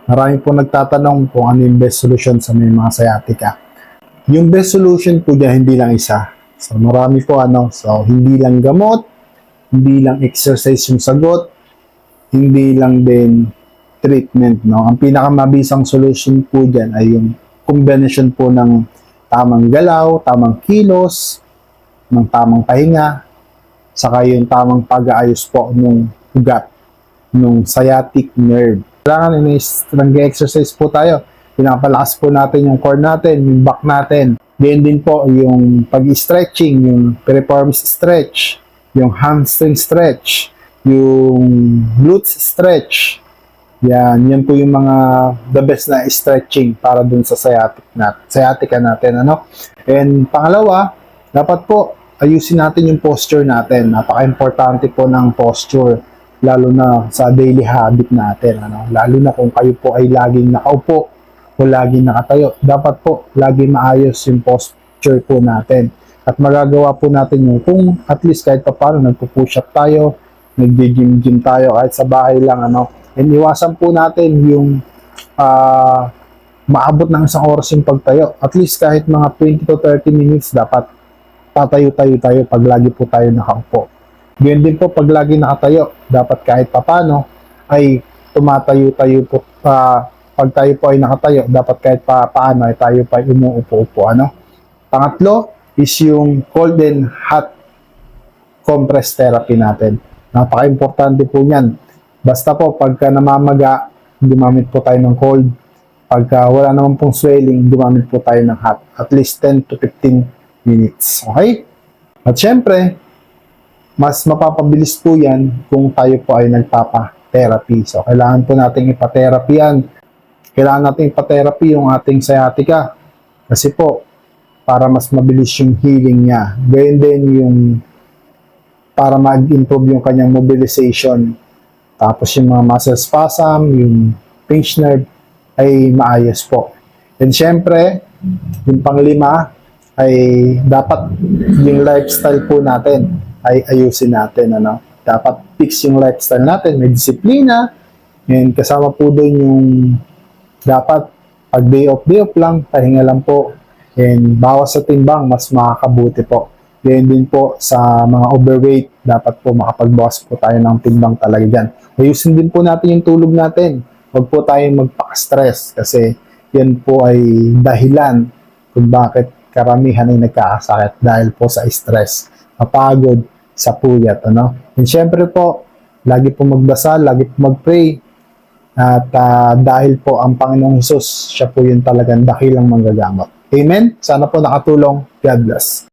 Marami po nagtatanong kung ano yung best solution sa may mga sciatica. Yung best solution po dyan, hindi lang isa. So, marami po So, hindi lang gamot, hindi lang exercise yung sagot, hindi lang din treatment, no? Ang pinakamabisang solution po dyan ay yung combination po ng tamang galaw, tamang kilos, ng tamang pahinga, saka yung tamang pag-aayos po ng ugat, ng sciatic nerve. Kailangan nag-exercise po tayo. Pinapalakas po natin yung core natin, yung back natin. Ganyan din po yung pag-stretching, yung piriformis stretch, yung hamstring stretch, yung glutes stretch. Yan po yung mga the best na stretching para dun sa sciatica natin, And pangalawa, dapat po ayusin natin yung posture natin. Napaka-importante po ng posture, lalo na sa daily habit natin, Lalo na kung kayo po ay laging nakaupo o laging nakatayo. Dapat po laging maayos yung posture po natin. At magagawa po natin yung kung at least kahit pa paano nagpo-push up tayo, nagdi-gym tayo kahit sa bahay lang, And iwasan po natin yung maabot ng isang oras yung pagtayo. At least kahit mga 20 to 30 minutes dapat tatayo-tayo tayo pag lagi po tayo nakaupo. Ganyan din po pag lagi nakatayo, dapat kahit papano ay tumatayo-tayo po. Pag tayo po ay nakatayo, dapat kahit paano ay tayo pa umuupo-upo. Pangatlo is yung cold and hot compress therapy natin. Napaka-importante po niyan. Basta po pagka namamaga, gumamit po tayo ng cold. Pagka wala naman pong swelling, gumamit po tayo ng hot. At least 10 to 15 minutes. Okay? At syempre, mas mapapabilis po yan kung tayo po ay nagpapa-therapy. So, kailangan po natin ipa-therapy yan. Kailangan natin ipa-therapy yung ating sciatica. Kasi po, para mas mabilis yung healing niya. Gayun din yung para mag-improve yung kanyang mobilization. Tapos yung mga muscle spasm, yung pinch nerve, ay maayos po. And syempre, yung panglima, ay dapat yung lifestyle po natin ay ayusin natin, Dapat fix yung lifestyle natin, may disiplina, and kasama po doon yung dapat pag day off lang, pahinga lang po, and bawas sa timbang, mas makakabuti po. Ganyan din po sa mga overweight, dapat po makapagbawas po tayo ng timbang talaga dyan. Ayusin din po natin yung tulog natin. Huwag po tayong magpaka-stress kasi yan po ay dahilan kung bakit karamihan ay nagkakasakit dahil po sa stress, mapagod, sa puyat, And syempre po, lagi po magdasal, lagi po mag-pray, at dahil po ang Panginoong Hesus, siya po yung talagang dakilang manggagamot. Amen? Sana po nakatulong. God bless.